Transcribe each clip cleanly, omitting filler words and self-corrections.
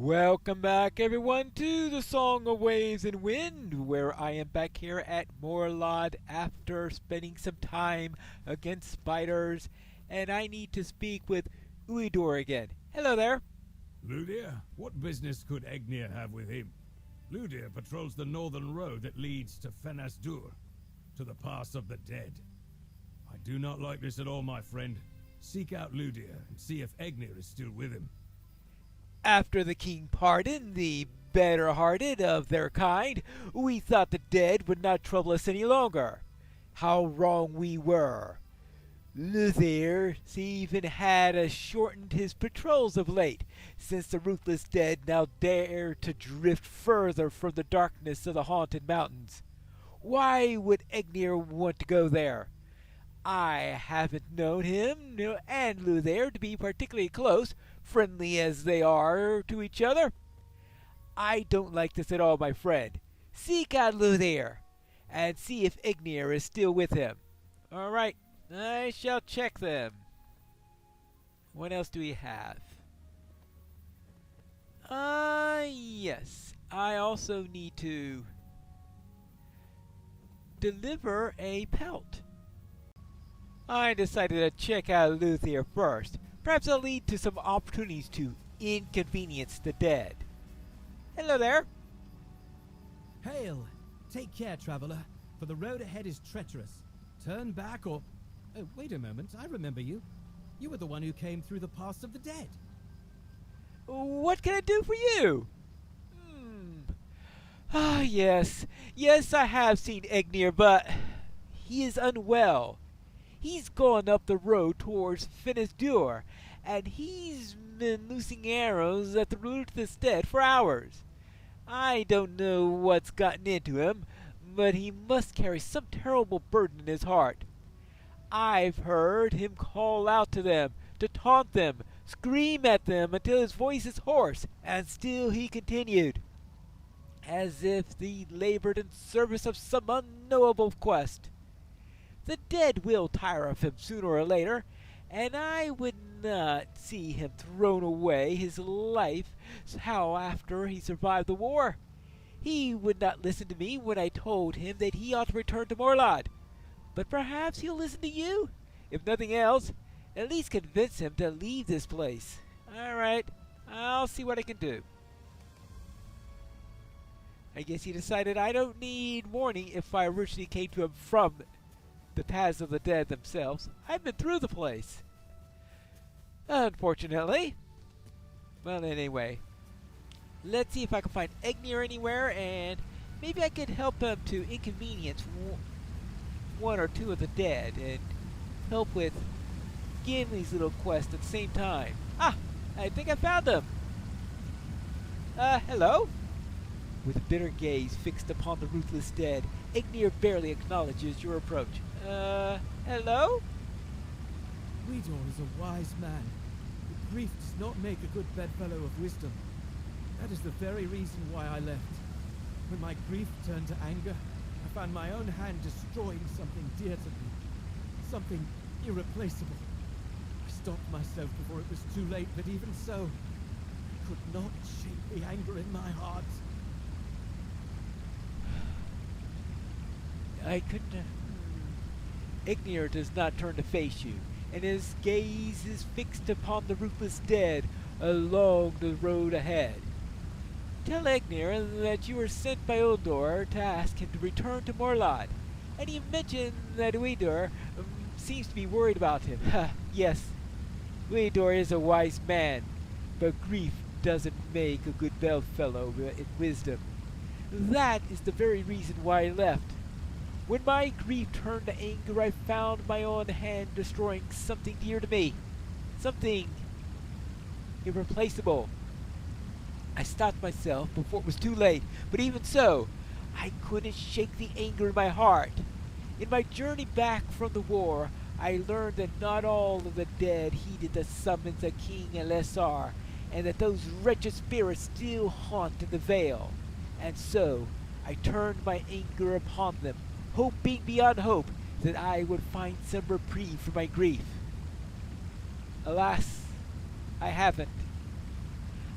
Welcome back, everyone, to the Song of Waves and Wind, where I am back here at Morlod after spending some time against spiders, and I need to speak with Uidor again. Hello there. Ludir? What business could Egnir have with him? Ludir patrols the northern road that leads to Fenasdur, to the Pass of the Dead. I do not like this at all, my friend. Seek out Ludir and see if Egnir is still with him. After the king pardoned the better-hearted of their kind, we thought the dead would not trouble us any longer. How wrong we were. Luthir even had shortened his patrols of late, since the ruthless dead now dare to drift further from the darkness of the haunted mountains. Why would Egnir want to go there? I haven't known him and Luthir to be particularly close, friendly as they are to each other. I don't like this at all, my friend. Seek out Luthir, and see if Egnir is still with him. All right, I shall check them. What else do we have? Yes. I also need to deliver a pelt. I decided to check out Luthir first. Perhaps it'll lead to some opportunities to inconvenience the dead. Hello there. Hail! Take care, traveler, for the road ahead is treacherous. Turn back or... Oh, wait a moment, I remember you. You were the one who came through the Pass of the Dead. What can I do for you? Yes. Yes, I have seen Egnir, but he is unwell. He's gone up the road towards Fenasdur, and he's been loosing arrows at the ruthless dead for hours. I don't know what's gotten into him, but he must carry some terrible burden in his heart. I've heard him call out to them, to taunt them, scream at them until his voice is hoarse, and still he continued, as if he labored in service of some unknowable quest. The dead will tire of him sooner or later, and I would not see him thrown away his life how after he survived the war. He would not listen to me when I told him that he ought to return to Morlod. But perhaps he'll listen to you. If nothing else, at least convince him to leave this place. All right, I'll see what I can do. I guess he decided I don't need warning if I originally came to him from the paths of the dead themselves. I've been through the place. Unfortunately. Well, anyway. Let's see if I can find Egnir anywhere, and maybe I could help him to inconvenience one or two of the dead, and help with Gimli's little quest at the same time. Ah! I think I found him! Hello? With a bitter gaze fixed upon the ruthless dead, Egnir barely acknowledges your approach. Hello? Widor is a wise man, but grief does not make a good bedfellow of wisdom. That is the very reason why I left. When my grief turned to anger, I found my own hand destroying something dear to me. Something irreplaceable. I stopped myself before it was too late, but even so, I could not shake the anger in my heart. I couldn't... Egnir does not turn to face you, and his gaze is fixed upon the ruthless dead along the road ahead. Tell Egnir that you were sent by Uldor to ask him to return to Morlod, and he mentioned that Uidor seems to be worried about him. Yes, Uidor is a wise man, but grief doesn't make a good bedfellow in wisdom. That is the very reason why I left. When my grief turned to anger, I found my own hand destroying something dear to me. Something irreplaceable. I stopped myself before it was too late, but even so, I couldn't shake the anger in my heart. In my journey back from the war, I learned that not all of the dead heeded the summons of King Elessar, and that those wretched spirits still haunt in the Vale. And so, I turned my anger upon them, hoping beyond hope that I would find some reprieve from my grief. Alas, I haven't.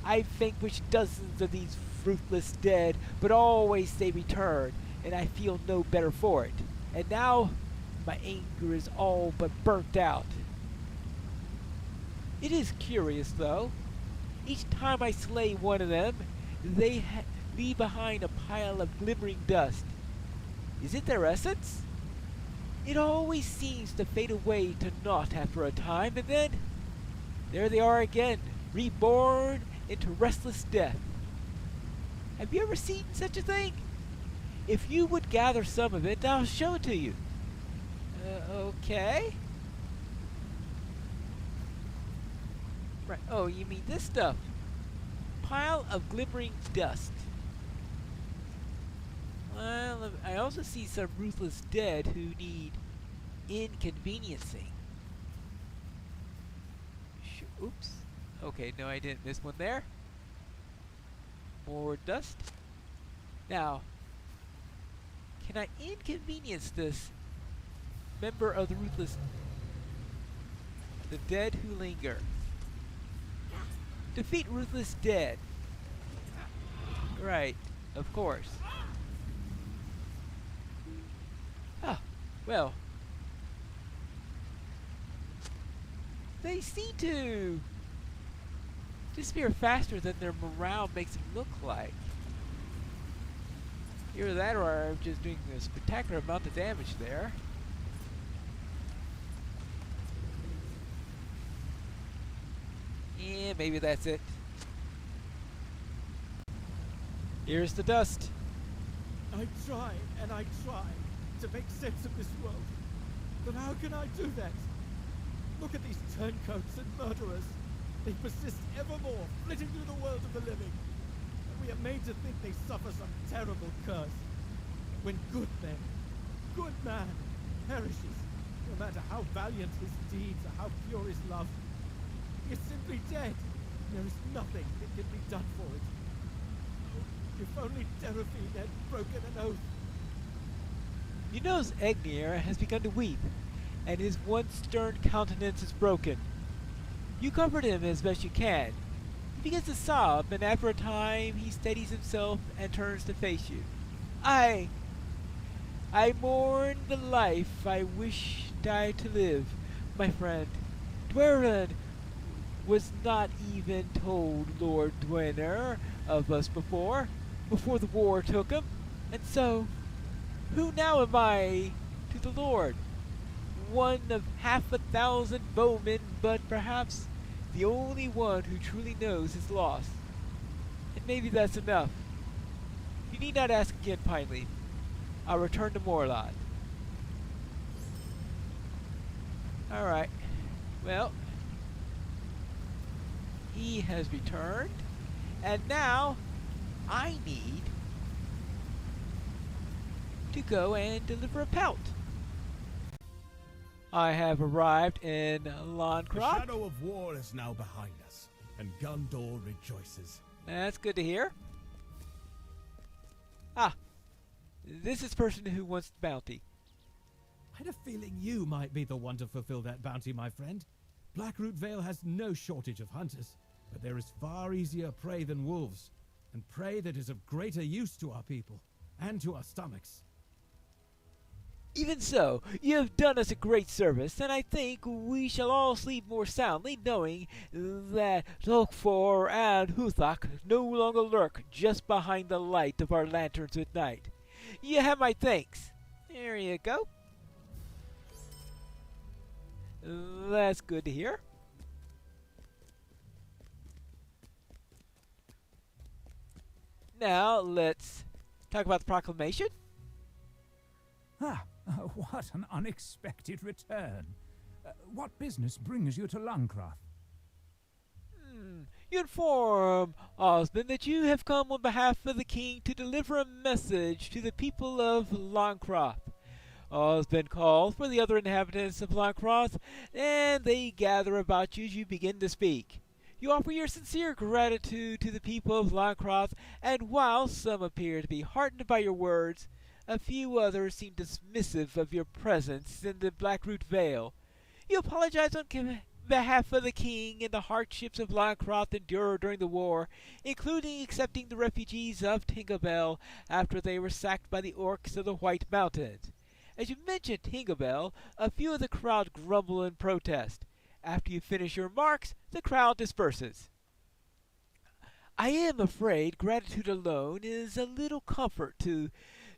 I've vanquished dozens of these ruthless dead, but always they return, and I feel no better for it. And now, my anger is all but burnt out. It is curious, though. Each time I slay one of them, they leave behind a pile of glimmering dust. Is it their essence? It always seems to fade away to naught after a time, and then there they are again, reborn into restless death. Have you ever seen such a thing? If you would gather some of it, I'll show it to you. Okay. Right. Oh, you mean this stuff? Pile of glimmering dust. Well, I also see some ruthless dead who need inconveniencing. Oops. Okay, no, I didn't miss one there. More dust. Now, can I inconvenience this member of the ruthless, the dead who linger? Defeat ruthless dead. Right, of course. Ah, well. They seem to disappear faster than their morale makes it look like. Either that or I'm just doing a spectacular amount of damage there. Yeah, maybe that's it. Here's the dust. I try and I try to make sense of this world. But how can I do that? Look at these turncoats and murderers. They persist evermore, flitting through the world of the living. And we are made to think they suffer some terrible curse. When good men, good man, perishes, no matter how valiant his deeds or how pure his love, he is simply dead. There is nothing that can be done for it. Oh, if only Seraphine had broken an oath. You notice Egnir has begun to weep, and his once stern countenance is broken. You comfort him as best you can. He begins to sob, and after a time he steadies himself and turns to face you. I mourn the life I wished I to live, my friend. Dwerin was not even told Lord Dwener of us before the war took him. And so, who now am I to the Lord? One of 1,000 bowmen, but perhaps the only one who truly knows his loss. And maybe that's enough. You need not ask again, Pineleaf. I'll return to Morlot. Alright. Well, he has returned. And now, I need to go and deliver a pelt. I have arrived in Loncroft. The shadow of war is now behind us, and Gondor rejoices. That's good to hear. Ah, this is the person who wants the bounty. I had a feeling you might be the one to fulfill that bounty, my friend. Blackroot Vale has no shortage of hunters, but there is far easier prey than wolves, and prey that is of greater use to our people, and to our stomachs. Even so, you have done us a great service, and I think we shall all sleep more soundly knowing that Lokfor and Huthak no longer lurk just behind the light of our lanterns at night. You have my thanks. There you go. That's good to hear. Now, let's talk about the proclamation. Ah, what an unexpected return. What business brings you to Loncroft? You inform Osmond that you have come on behalf of the king to deliver a message to the people of Loncroft. Osmond calls for the other inhabitants of Loncroft, and they gather about you as you begin to speak. You offer your sincere gratitude to the people of Loncroft, and while some appear to be heartened by your words, a few others seem dismissive of your presence in the Blackroot Vale. You apologize on behalf of the king and the hardships of Loncroft endured during the war, including accepting the refugees of Tinglebell after they were sacked by the orcs of the White Mountains. As you mentioned Tinglebell, a few of the crowd grumble and protest. After you finish your remarks, the crowd disperses. I am afraid gratitude alone is a little comfort to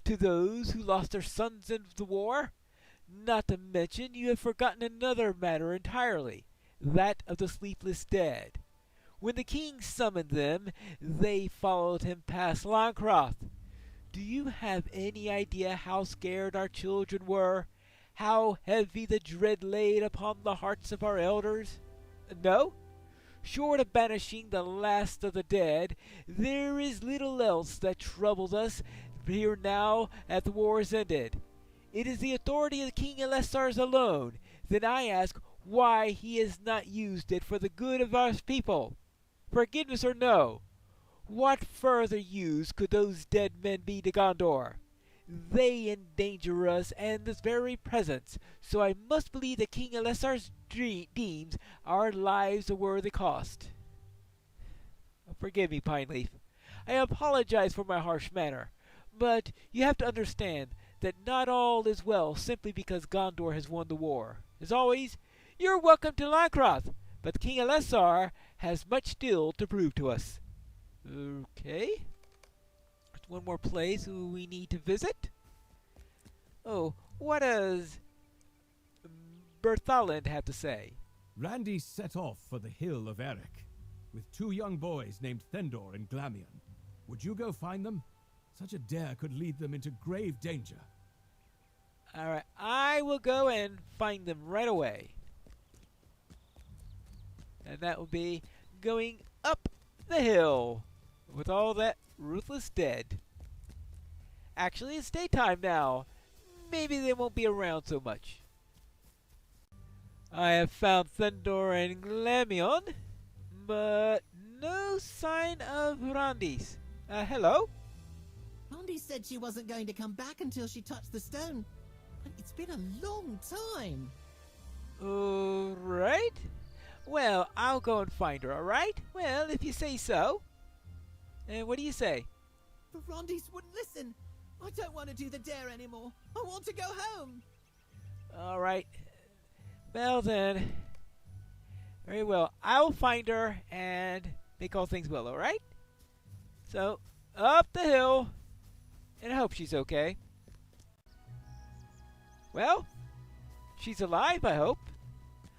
those who lost their sons in the war. Not to mention you have forgotten another matter entirely, that of the sleepless dead. When the king summoned them, they followed him past Loncroft. Do you have any idea how scared our children were? How heavy the dread laid upon the hearts of our elders? No? Short of banishing the last of the dead, there is little else that troubles us here now that the war is ended. It is the authority of King Elessars alone. Then I ask why he has not used it for the good of our people. Forgiveness or no, what further use could those dead men be to Gondor? They endanger us and this very presence, so I must believe that King Elessars deems our lives a worthy cost. Forgive me, Pineleaf. I apologize for my harsh manner, but you have to understand that not all is well simply because Gondor has won the war. As always, you're welcome to Loncroft, but King Elessar has much still to prove to us. Okay. There's one more place we need to visit. Oh, what does Berthaland have to say? Randy set off for the Hill of Eric, with 2 young boys named Thendor and Glamion. Would you go find them? Such a dare could lead them into grave danger. Alright, I will go and find them right away. And that will be going up the hill with all that ruthless dead. Actually, it's daytime now. Maybe they won't be around so much. I have found Thendor and Glamion, but no sign of Randis. Hello? Rondi said she wasn't going to come back until she touched the stone. But it's been a long time. Alright. Well, I'll go and find her, alright? Well, if you say so. And what do you say? The Rondis wouldn't listen. I don't want to do the dare anymore. I want to go home. Alright. Well then. Very well. I'll find her and make all things well, alright? So, up the hill. And I hope she's okay. Well, she's alive, I hope.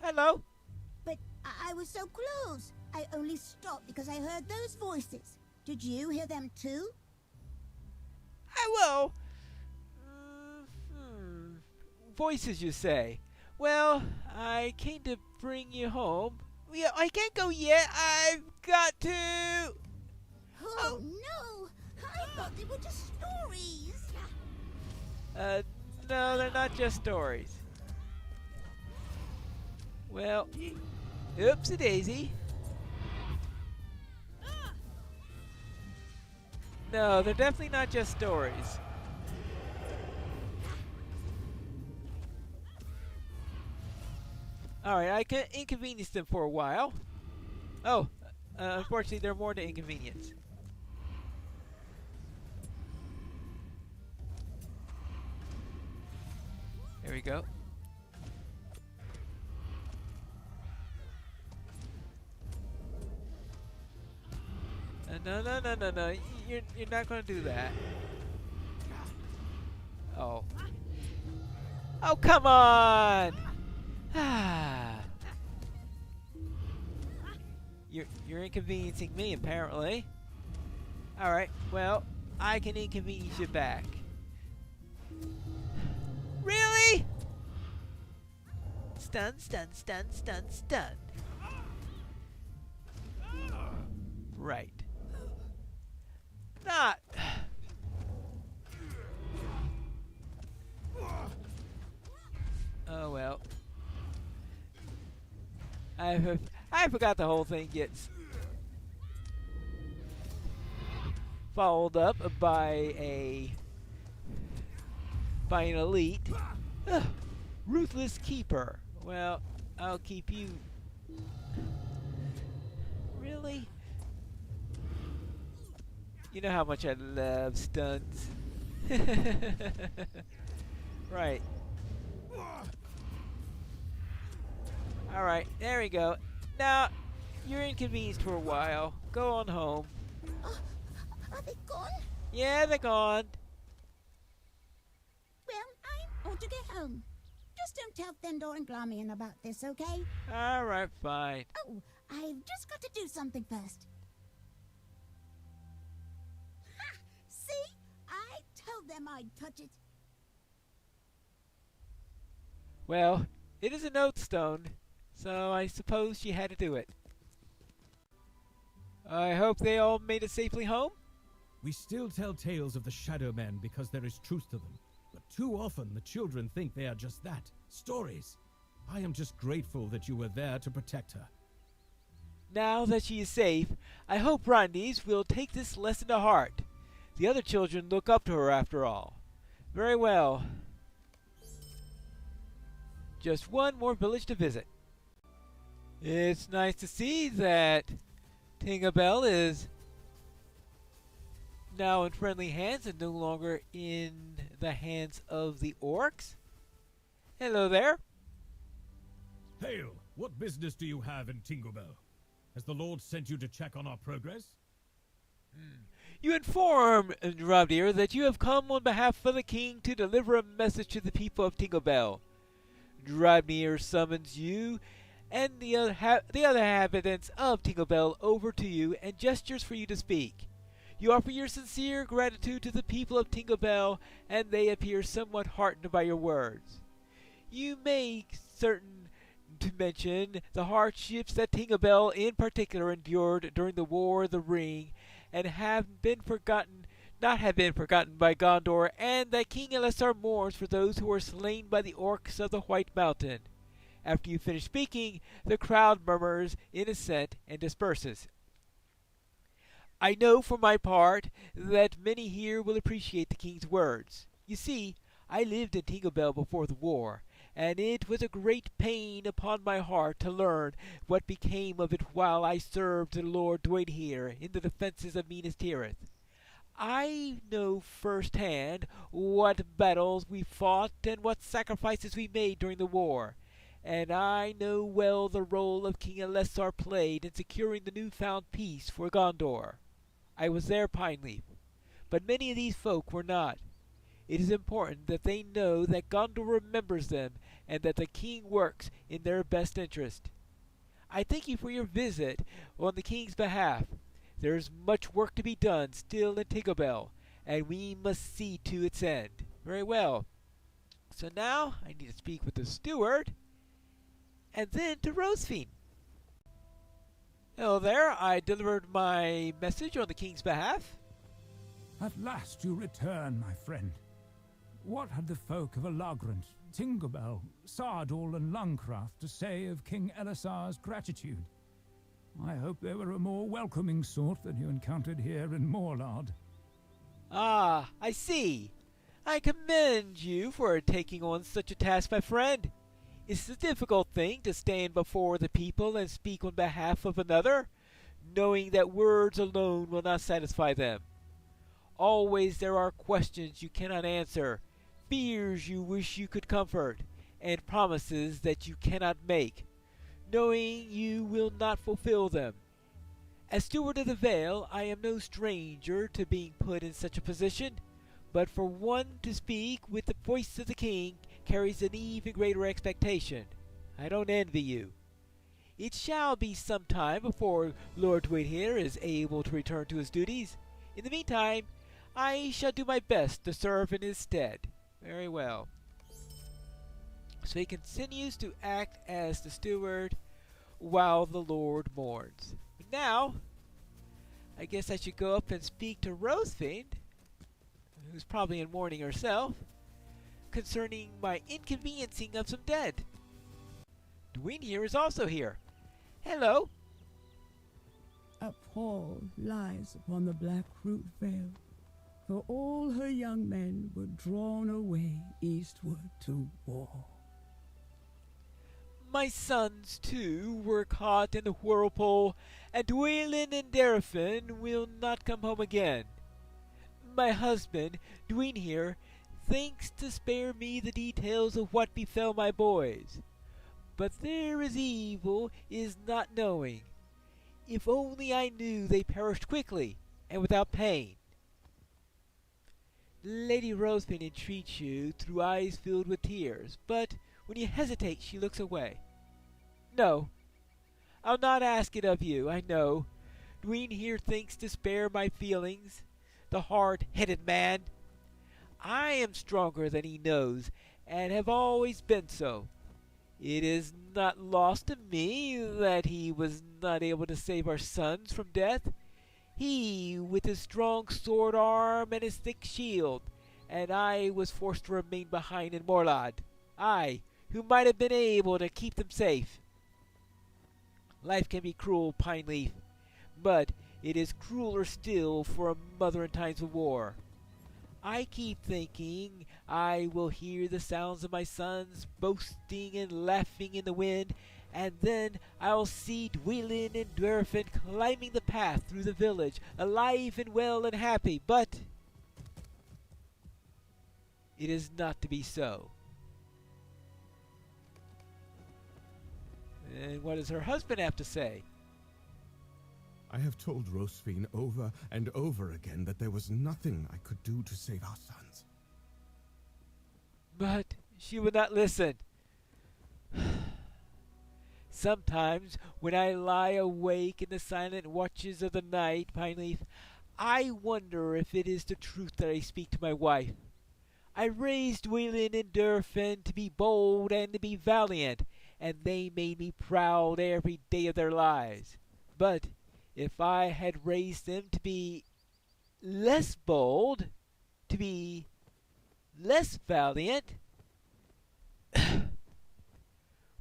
Hello? But I was so close. I only stopped because I heard those voices. Did you hear them too? Well, voices you say. Well, I came to bring you home. Yeah, I can't go yet. I've got to... Oh no! I thought they were just stories. No, they're not just stories. Well, oopsie daisy. No, they're definitely not just stories. Alright, I can inconvenience them for a while. Oh, unfortunately they're more to inconvenience. There we go. No. You're not going to do that. Oh. Oh, come on! You're inconveniencing me, apparently. Alright, well, I can inconvenience you back. Really? Stun. Right. Not. Oh well. I forgot the whole thing gets followed up by an elite. Ruthless keeper. Well, I'll keep you Really? You know how much I love stunts. Right. Alright, there we go. Now, you're inconvenienced for a while. Go on home. Oh, are they gone? Yeah, they're gone. Well, I ought to get home. Just don't tell Thendor and Glamian about this, okay? Alright, fine. Oh, I've just got to do something first. Ha! See? I told them I'd touch it. Well, it is a note stone, so I suppose she had to do it. I hope they all made it safely home. We still tell tales of the Shadow Men because there is truth to them. But too often the children think they are just that, stories. I am just grateful that you were there to protect her. Now that she is safe, I hope Randys will take this lesson to heart. The other children look up to her after all. Very well. Just one more village to visit. It's nice to see that Tinkerbell is now in friendly hands and no longer in the hands of the orcs. Hello there. Hail! What business do you have in Tinkerbell? Has the Lord sent you to check on our progress? You inform, Ravdir, that you have come on behalf of the king to deliver a message to the people of Tinkerbell. Drabnir summons you and the other inhabitants of Tinkerbell over to you and gestures for you to speak. You offer your sincere gratitude to the people of Tinkerbell, and they appear somewhat heartened by your words. You make certain to mention the hardships that Tinkerbell in particular endured during the War of the Ring, and not have been forgotten by Gondor, and that King Elisar mourns for those who were slain by the orcs of the White Mountain. After you finish speaking, the crowd murmurs in assent and disperses. I know for my part that many here will appreciate the king's words. You see, I lived in Tinkerbell before the war, and it was a great pain upon my heart to learn what became of it while I served Lord Dwayne in the defenses of Minas Tirith. I know firsthand what battles we fought and what sacrifices we made during the war, and I know well the role of King Elisar played in securing the newfound peace for Gondor. I was there, Pineleaf, but many of these folk were not. It is important that they know that Gondor remembers them and that the king works in their best interest. I thank you for your visit on the king's behalf. There is much work to be done still in Tinkerbell, and we must see to its end. Very well. So now I need to speak with the steward, and then to Rosefiend. Hello there, I delivered my message on the king's behalf. At last you return, my friend. What had the folk of Alagrant, Tinkerbell, Sardal, and Lungcraft to say of King Elisar's gratitude? I hope they were a more welcoming sort than you encountered here in Morlard. Ah, I see. I commend you for taking on such a task, my friend. It's a difficult thing to stand before the people and speak on behalf of another, knowing that words alone will not satisfy them. Always there are questions you cannot answer, fears you wish you could comfort, and promises that you cannot make, knowing you will not fulfill them. As steward of the Vale, I am no stranger to being put in such a position, but for one to speak with the voice of the king carries an even greater expectation. I don't envy you. It shall be some time before Lord Dwayne is able to return to his duties. In the meantime, I shall do my best to serve in his stead. Very well. So he continues to act as the steward while the Lord mourns. But now, I guess I should go up and speak to Rosefiend, who's probably in mourning herself, concerning my inconveniencing of some dead. Dwayne here is also here. Hello. A pall lies upon the Black Root Vale, for all her young men were drawn away eastward to war. My sons, too, were caught in the whirlpool, and Dwaylen and Daraphin will not come home again. My husband, Dwayne here, thinks to spare me the details of what befell my boys. But there is evil is not knowing. If only I knew they perished quickly and without pain. Lady Rosepin entreats you through eyes filled with tears, but when you hesitate she looks away. No, I'll not ask it of you, I know. Dwayne here thinks to spare my feelings, the hard-headed man. I am stronger than he knows, and have always been so. It is not lost to me that he was not able to save our sons from death. He with his strong sword arm and his thick shield, and I was forced to remain behind in Morlad. I, who might have been able to keep them safe. Life can be cruel, Pine Leaf, but it is crueler still for a mother in times of war. I keep thinking I will hear the sounds of my sons boasting and laughing in the wind, and then I'll see Dwaylen and Daraphin climbing the path through the village, alive and well and happy, but it is not to be so. And what does her husband have to say? I have told Rosefine over and over again that there was nothing I could do to save our sons. But she would not listen. Sometimes, when I lie awake in the silent watches of the night, Pineleaf, I wonder if it is the truth that I speak to my wife. I raised Dwaylen and Daraphin to be bold and to be valiant, and they made me proud every day of their lives. But if I had raised them to be less bold, to be less valiant,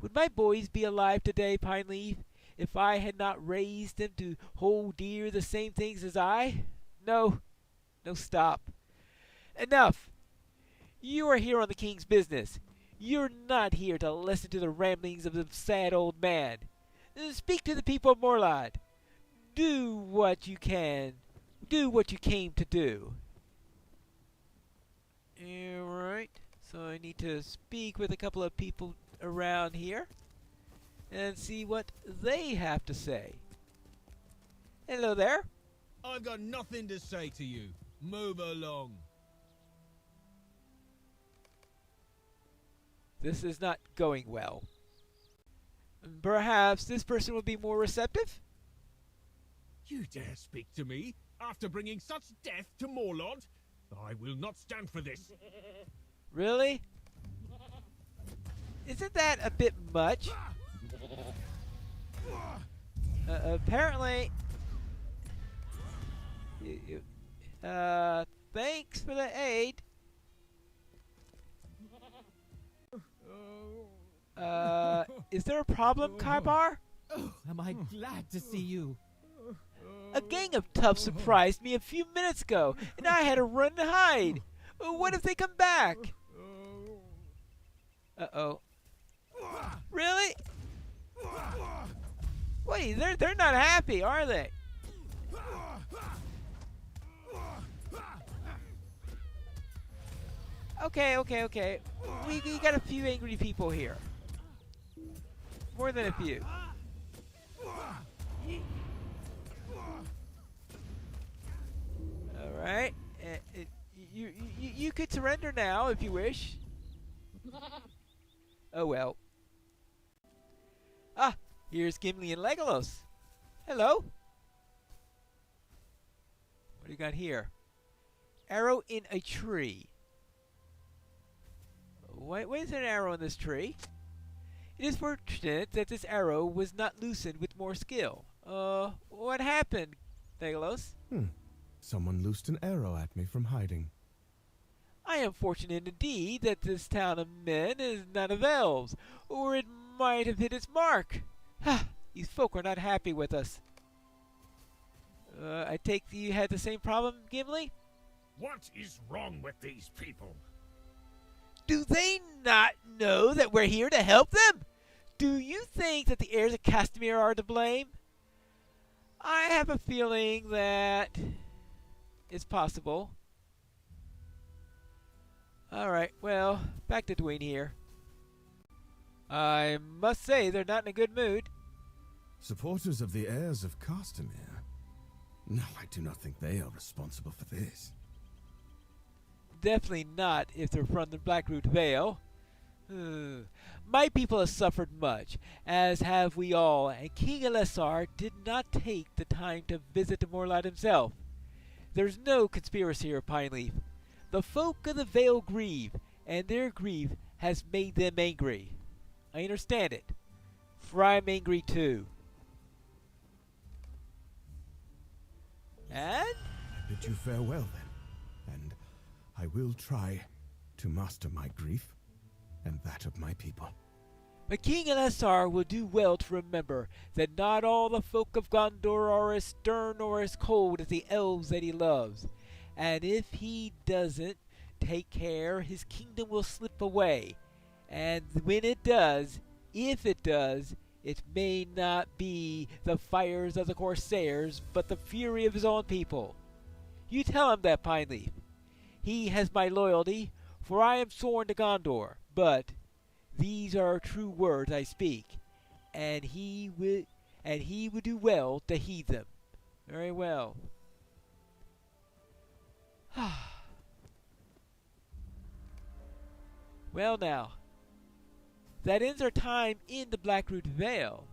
would my boys be alive today, Pineleaf, if I had not raised them to hold dear the same things as I? No, stop. Enough! You are here on the king's business. You're not here to listen to the ramblings of the sad old man. Speak to the people of Morlad. Do what you can. Do what you came to do. Alright, so I need to speak with a couple of people around here and see what they have to say. Hello there. I've got nothing to say to you. Move along. This is not going well. Perhaps this person will be more receptive? You dare speak to me after bringing such death to Morlad? I will not stand for this. Really? Isn't that a bit much? Apparently... thanks for the aid. Is there a problem, Kaibar? Am I glad to see you? A gang of toughs surprised me a few minutes ago, and I had to run and hide. What if they come back? Uh-oh. Really? Wait, they're not happy, are they? Okay. We got a few angry people here. More than a few. Alright. You could surrender now if you wish. Oh well. Ah, here's Gimli and Legolas. Hello. What do you got here? Arrow in a tree. Why is there an arrow in this tree? It is fortunate that this arrow was not loosened with more skill. What happened, Legolas? Someone loosed an arrow at me from hiding. I am fortunate indeed that this town of men is not of elves, or it might have hit its mark. Ha! These folk are not happy with us. I take you had the same problem, Gimli? What is wrong with these people? Do they not know that we're here to help them? Do you think that the heirs of Castamere are to blame? I have a feeling that it's possible. Alright, well, back to Dwayne here. I must say they're not in a good mood. Supporters of the heirs of Castamere? No, I do not think they are responsible for this. Definitely not if they're from the Blackroot Vale. My people have suffered much, as have we all, and King Elessar did not take the time to visit the Morlot himself. There's no conspiracy here, Pineleaf. The folk of the Vale grieve, and their grief has made them angry. I understand it, for I'm angry too. And? I bid you farewell then, and I will try to master my grief and that of my people. But King Elessar will do well to remember that not all the folk of Gondor are as stern or as cold as the elves that he loves. And if he doesn't take care, his kingdom will slip away. And when it does, if it does, it may not be the fires of the Corsairs, but the fury of his own people. You tell him that, Pineleaf. He has my loyalty, for I am sworn to Gondor, but these are true words I speak, and he would do well to heed them. Very well. Well now, that ends our time in the Blackroot Vale,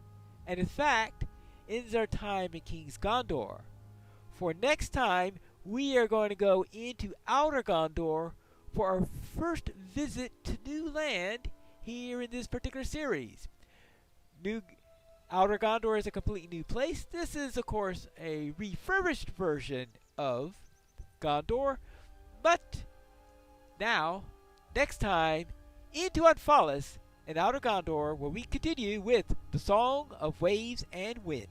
and in fact, ends our time in King's Gondor. For next time, we are going to go into Outer Gondor for our first visit to new land here in this particular series. Outer Gondor is a completely new place. This is, of course, a refurbished version of Gondor, but now, next time, into Unfollis in Outer Gondor, where we continue with the Song of Waves and Wind.